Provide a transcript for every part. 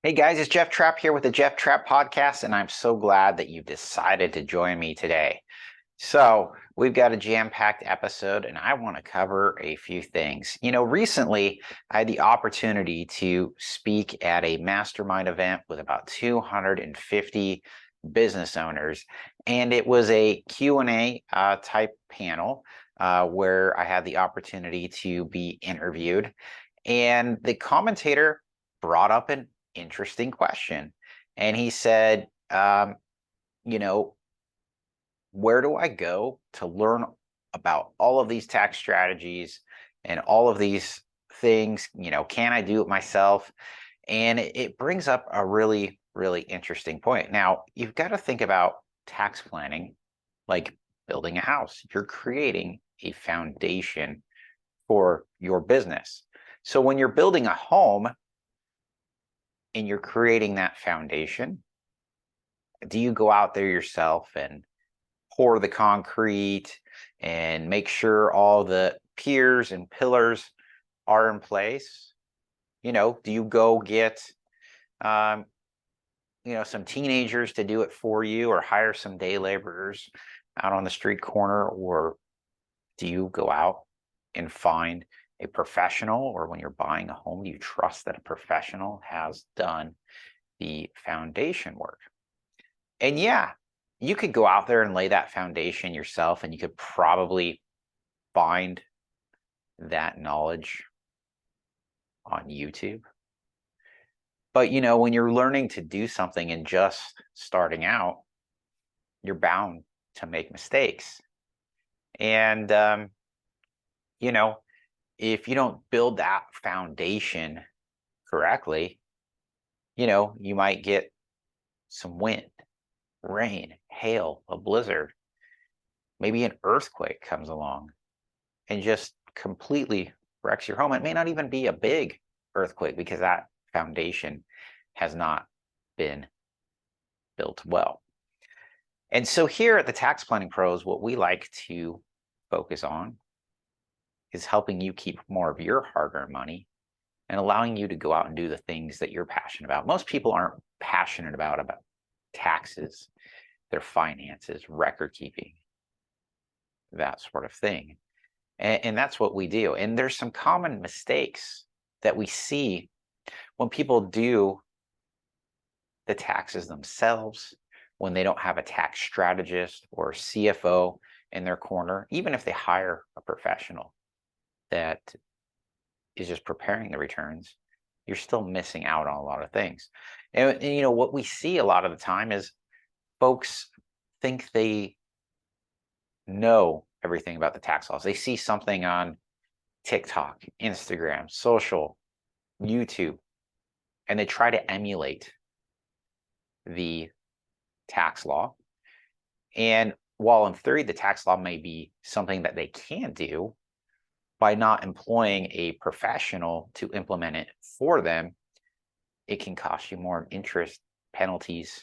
Hey guys, it's Jeff Trapp here with the Jeff Trapp Podcast, and I'm so glad that you decided to join me today. So, we've got a jam-packed episode, and I want to cover a few things. Recently, I had the opportunity to speak at a mastermind event with about 250 business owners, and it was a Q&A type panel where I had the opportunity to be interviewed, and the commentator brought up an interesting question. And he said, you know, where do I go to learn about all of these tax strategies and all of these things? Can I do it myself? And it brings up a really, really interesting point. Now, you've got to think about tax planning like building a house. You're creating a foundation for your business. So when you're building a home, and you're creating that foundation, do you go out there yourself and pour the concrete and make sure all the piers and pillars are in place? Do you go get um, some teenagers to do it for you, or hire some day laborers out on the street corner? Or do you go out and find a professional, or when you're buying a home, do you trust that a professional has done the foundation work? And yeah, you could go out there and lay that foundation yourself, and you could probably find that knowledge on YouTube. But when you're learning to do something and just starting out, you're bound to make mistakes. And if you don't build that foundation correctly, you might get some wind, rain, hail, a blizzard, maybe an earthquake comes along and just completely wrecks your home. It may not even be a big earthquake because that foundation has not been built well. And so here at the Tax Planning Pros, what we like to focus on is helping you keep more of your hard-earned money and allowing you to go out and do the things that you're passionate about. Most people aren't passionate about taxes, their finances, record keeping, that sort of thing. And that's what we do. And there's some common mistakes that we see when people do the taxes themselves, when they don't have a tax strategist or CFO in their corner, even if they hire a professional that is just preparing the returns, you're still missing out on a lot of things. And what we see a lot of the time is folks think they know everything about the tax laws. They see something on TikTok, Instagram, social, YouTube, and they try to emulate the tax law. And while in theory, the tax law may be something that they can do, by not employing a professional to implement it for them, it can cost you more in interest, penalties,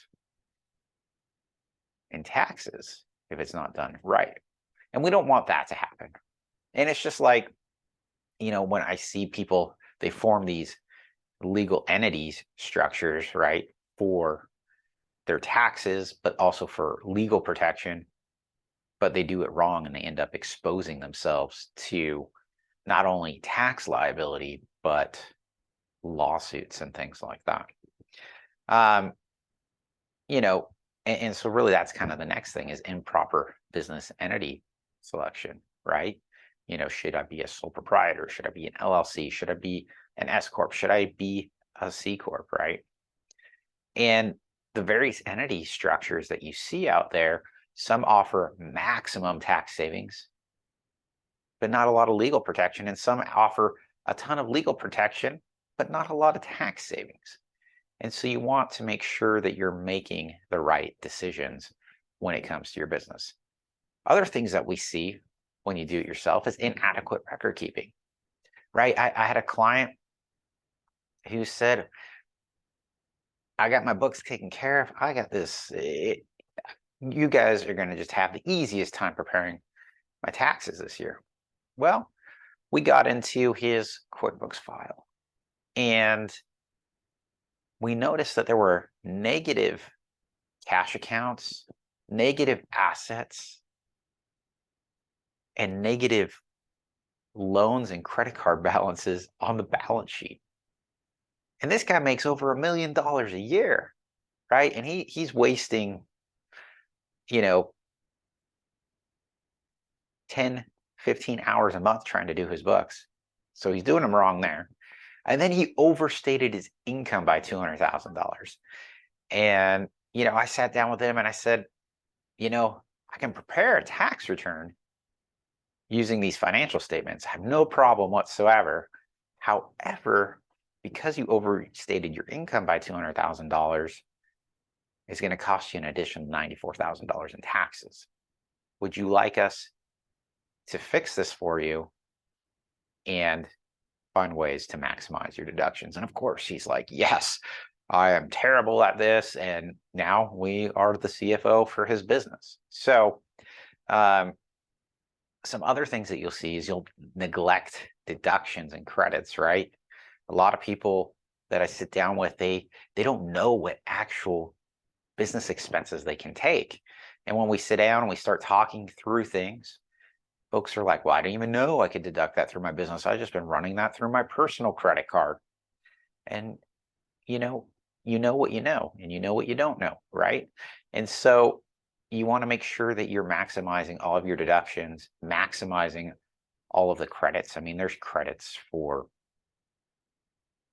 and taxes if it's not done right. And we don't want that to happen. And it's just like, when I see people, they form these legal entities structures, right, for their taxes, but also for legal protection, but they do it wrong and they end up exposing themselves to not only tax liability, but lawsuits and things like that. And so really that's kind of the next thing is improper business entity selection, right? Should I be a sole proprietor? Should I be an LLC? Should I be an S Corp? Should I be a C Corp, right? And the various entity structures that you see out there, some offer maximum tax savings, but not a lot of legal protection. And some offer a ton of legal protection, but not a lot of tax savings. And so you want to make sure that you're making the right decisions when it comes to your business. Other things that we see when you do it yourself is inadequate record keeping, right? I had a client who said, I got my books taken care of. I got this. You guys are going to just have the easiest time preparing my taxes this year. Well, we got into his QuickBooks file, and we noticed that there were negative cash accounts, negative assets, and negative loans and credit card balances on the balance sheet. And this guy makes over $1 million a year, right? And he's wasting, 10, 15 hours a month trying to do his books. So he's doing them wrong there. And then he overstated his income by $200,000. And, I sat down with him and I said, I can prepare a tax return using these financial statements. I have no problem whatsoever. However, because you overstated your income by $200,000, it's going to cost you an additional $94,000 in taxes. Would you like us to fix this for you and find ways to maximize your deductions? And of course, he's like, yes, I am terrible at this. And now we are the CFO for his business. So some other things that you'll see is you'll neglect deductions and credits, right? A lot of people that I sit down with, they don't know what actual business expenses they can take. And when we sit down and we start talking through things, folks are like, well, I didn't even know I could deduct that through my business. I've just been running that through my personal credit card. And you know what you know, and you know what you don't know, right? And so you want to make sure that you're maximizing all of your deductions, maximizing all of the credits. I mean, there's credits for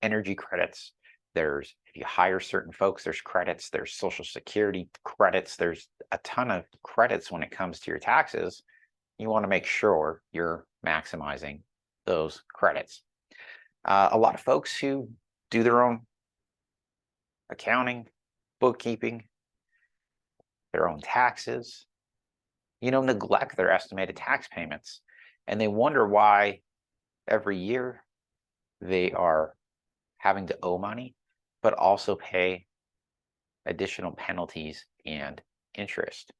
energy credits. There's, if you hire certain folks, there's credits, there's Social Security credits, there's a ton of credits when it comes to your taxes. You want to make sure you're maximizing those credits. A lot of folks who do their own accounting, bookkeeping, their own taxes, neglect their estimated tax payments. And they wonder why every year they are having to owe money, but also pay additional penalties and interest.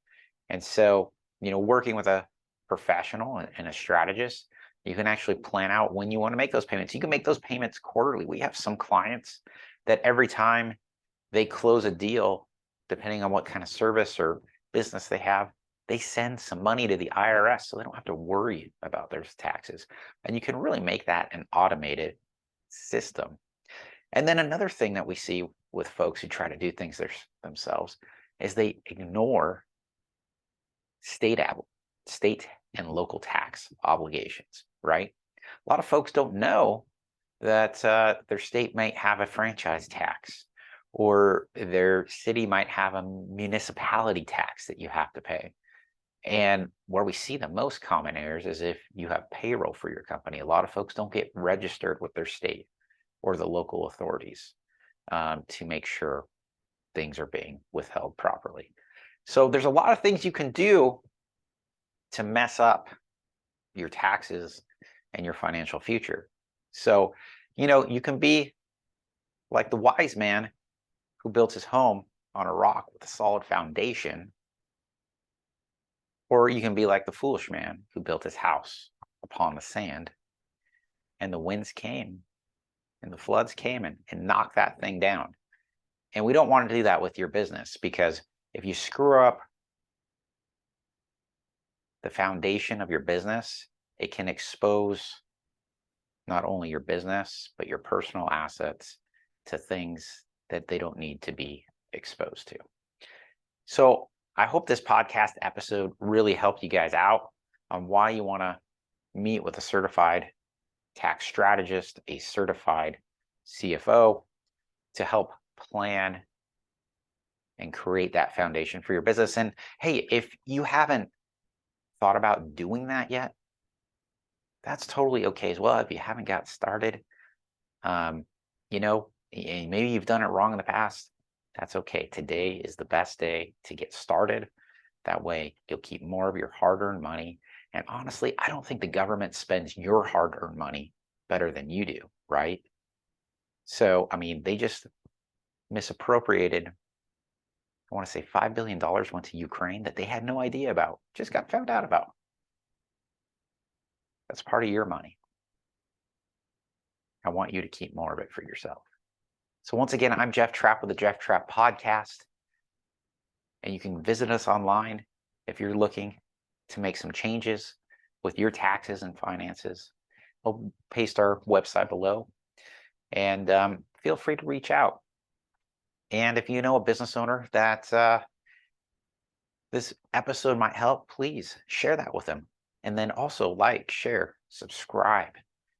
And so, working with a professional and a strategist, you can actually plan out when you want to make those payments. You can make those payments quarterly. We have some clients that every time they close a deal, depending on what kind of service or business they have, they send some money to the IRS so they don't have to worry about their taxes. And you can really make that an automated system. And then another thing that we see with folks who try to do things themselves is they ignore state and local tax obligations, right? A lot of folks don't know that their state might have a franchise tax, or their city might have a municipality tax that you have to pay. And where we see the most common errors is if you have payroll for your company. A lot of folks don't get registered with their state or the local authorities to make sure things are being withheld properly. So there's a lot of things you can do to mess up your taxes and your financial future. So, you can be like the wise man who built his home on a rock with a solid foundation, or you can be like the foolish man who built his house upon the sand, and the winds came and the floods came and knocked that thing down. And we don't want to do that with your business, because if you screw up the foundation of your business, it can expose not only your business, but your personal assets to things that they don't need to be exposed to. So I hope this podcast episode really helped you guys out on why you want to meet with a certified tax strategist, a certified CFO, to help plan and create that foundation for your business. And hey, if you haven't thought about doing that yet, that's totally okay as well. If you haven't got started, maybe you've done it wrong in the past, that's okay. Today is the best day to get started. That way you'll keep more of your hard-earned money. And honestly, I don't think the government spends your hard-earned money better than you do, right? So, they just misappropriated, I want to say $5 billion went to Ukraine that they had no idea about, just got found out about. That's part of your money. I want you to keep more of it for yourself. So once again, I'm Jeff Trapp with the Jeff Trapp Podcast, and you can visit us online if you're looking to make some changes with your taxes and finances. I'll paste our website below, and feel free to reach out. And if you know a business owner that this episode might help, please share that with them. And then also like, share, subscribe.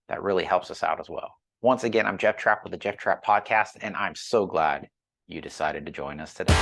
That really helps us out as well. Once again, I'm Jeff Trapp with the Jeff Trapp Podcast, and I'm so glad you decided to join us today.